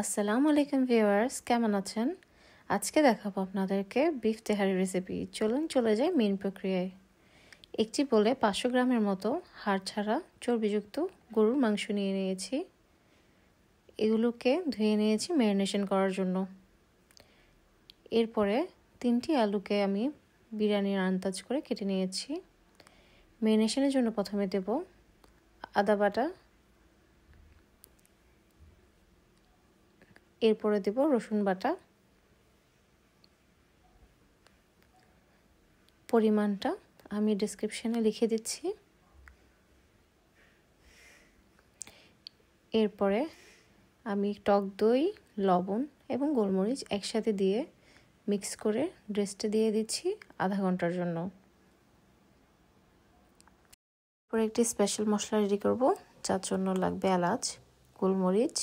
আসসালামু আলাইকুম ভিউয়ার্স, কেমন আছেন? আজকে দেখাবো আপনাদেরকে বিফ তেহারি রেসিপি। চলুন চলে যাই মেইন প্রক্রিয়ায়। একটি বলে 500 গ্রামের মতো হাড় ছাড়া চর্বিযুক্ত গরুর মাংস নিয়ে নিয়েছি। এগুলোকে ধুয়ে নিয়েছি ম্যারিনেশন করার জন্য। এরপরে 3টি আলুকে আমি বিরিয়ানির আন্দাজ করে কেটে নিয়েছি। ম্যারিনেশনের জন্য প্রথমে দেব আদা বাটা, এরপরে দেব রসুন বাটা। পরিমাণটা আমি ডেসক্রিপশনে লিখে দিচ্ছি। এরপরে আমি টক দই, লবণ এবং গোলমরিচ একসাথে দিয়ে মিক্স করে রেস্টে দিয়ে দিচ্ছি আধা ঘন্টার জন্য। এরপরে একটি স্পেশাল মশলা রেডি করব, যার জন্য লাগবে এলাচ, গোলমরিচ,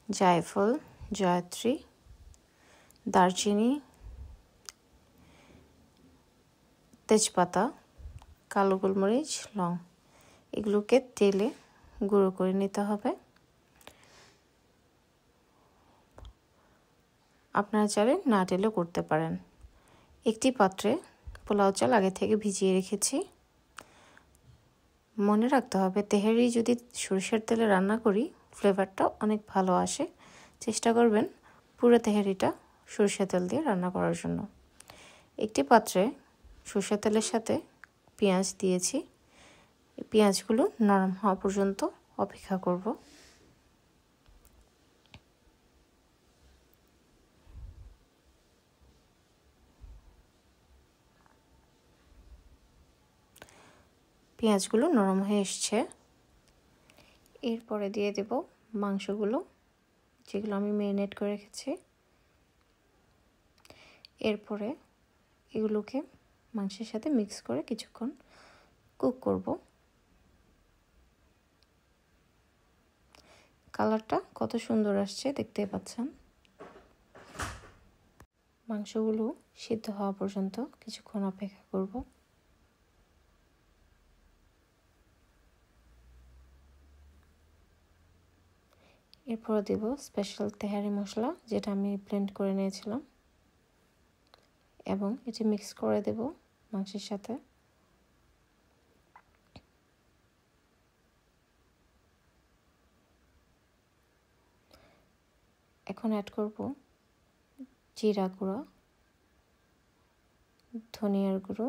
জায়ফল, জয়ত্রী, দারচিনি, তেজপাতা, কালো গোলমরিচ, লং। এগুলোকে তেলে গুঁড়ো করে নিতে হবে। আপনারা চাইলে না টেলেও করতে পারেন। একটি পাত্রে পোলাও চাল আগে থেকে ভিজিয়ে রেখেছি। মনে রাখতে হবে, তেহারি যদি সরিষার তেলে রান্না করি ফ্লেভারটা অনেক ভালো আসে। চেষ্টা করবেন পুরো তেহারিটা সরিষার তেল দিয়ে রান্না করার জন্য। একটি পাত্রে সরিষার তেলের সাথে পেঁয়াজ দিয়েছি। পেঁয়াজগুলো নরম হওয়া পর্যন্ত অপেক্ষা করব। পেঁয়াজগুলো নরম হয়ে এসছে। এরপরে দিয়ে দেব মাংসগুলো, যেগুলো আমি ম্যারিনেট করে রেখেছি। এরপরে এগুলোকে মাংসের সাথে মিক্স করে কিছুক্ষণ কুক করব। কালারটা কত সুন্দর আসছে দেখতে পাচ্ছেন। মাংসগুলো সিদ্ধ হওয়া পর্যন্ত কিছুক্ষণ অপেক্ষা করব। এরপর দেব স্পেশাল তেহারি মশলা, যেটা আমি ব্লেন্ড করে নিয়েছিলাম, এবং এটি মিক্স করে দেব মাংসের সাথে। এখন অ্যাড করব জিরা গুঁড়ো, ধনিয়ার গুঁড়ো,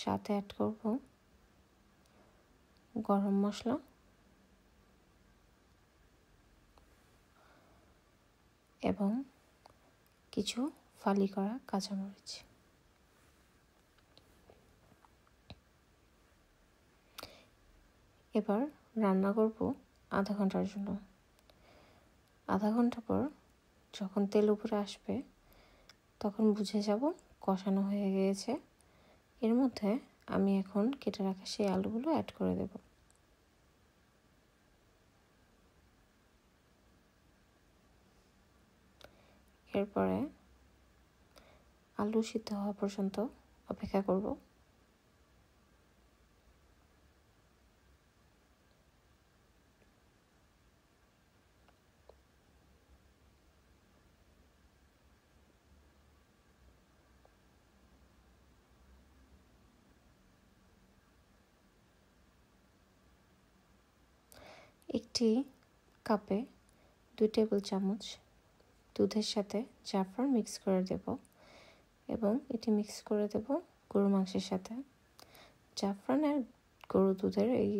সাথে অ্যাড করব গরম মশলা এবং কিছু ফালি করা কাঁচামরিচ। এবার রান্না করব আধা ঘন্টার জন্য। আধা ঘন্টা পর যখন তেল উপরে আসবে তখন বুঝে যাব কষানো হয়ে গিয়েছে। এর মধ্যে আমি এখন কেটে রাখা সেই আলুগুলো অ্যাড করে দেব। এরপরে আলু সিদ্ধ হওয়া পর্যন্ত অপেক্ষা করব। একটি কাপে 2 টেবিল চামচ দুধের সাথে জাফরান মিক্স করে দেব এবং এটি মিক্স করে দেব গরুর মাংসের সাথে। জাফরান আর গরু দুধের এই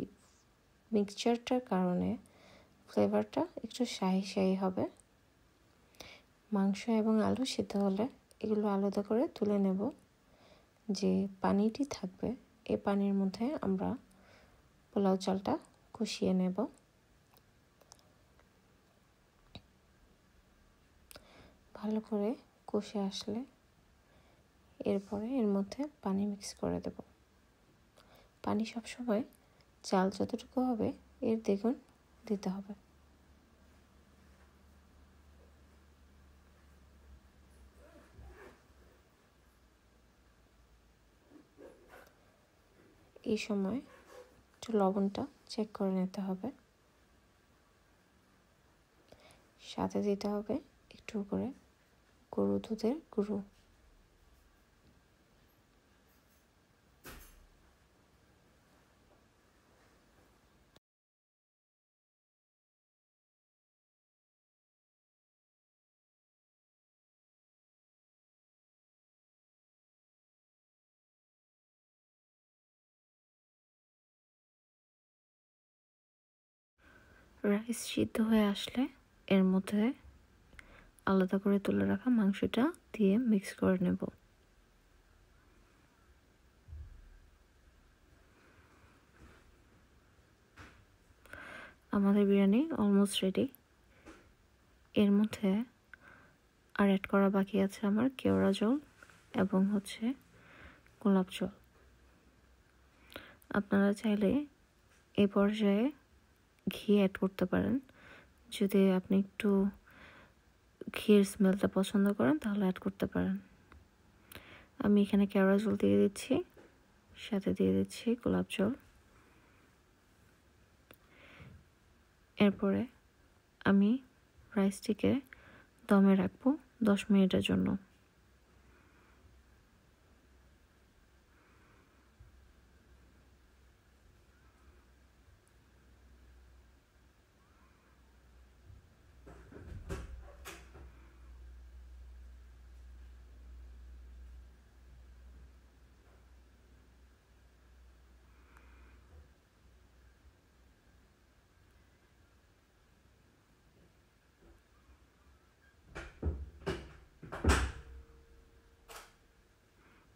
মিক্সচারটার কারণে ফ্লেভারটা একটু শাহি শাহি হবে। মাংস এবং আলু সিদ্ধ হলে এগুলো আলাদা করে তুলে নেব। যে পানিটি থাকবে এই পানির মধ্যে আমরা পোলাও চালটা কষিয়ে নেব। ভালো করে কষে আসলে এরপরে এর মধ্যে পানি মিক্স করে দেব। পানি সবসময় চাল যতটুকু হবে এর দ্বিগুণ দিতে হবে। এই সময় একটু লবণটা চেক করে নিতে হবে। সাথে দিতে হবে একটু করে গরুর দুধের গুঁড়ো। রাইস সিদ্ধ হয়ে আসলে এর মধ্যে আলাদা করে তুলে রাখা মাংসটা দিয়ে মিক্স করে নেব। আমাদের বিরিয়ানি অলমোস্ট রেডি। এর মধ্যে আর অ্যাড করা বাকি আছে আমার কেওড়া জল এবং গোলাপ জল। আপনারা চাইলে এই পর্যায়ে ঘি অ্যাড করতে পারেন। যদি আপনি একটু ঘির স্মেলটা পছন্দ করেন তাহলে অ্যাড করতে পারেন। আমি এখানে কেওড়া জল দিয়ে দিচ্ছি, সাথে দিয়ে দিচ্ছি গোলাপ জল। এরপরে আমি রাইসটিকে দমে রাখবো 10 মিনিটের জন্য।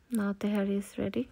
Now the hair is ready.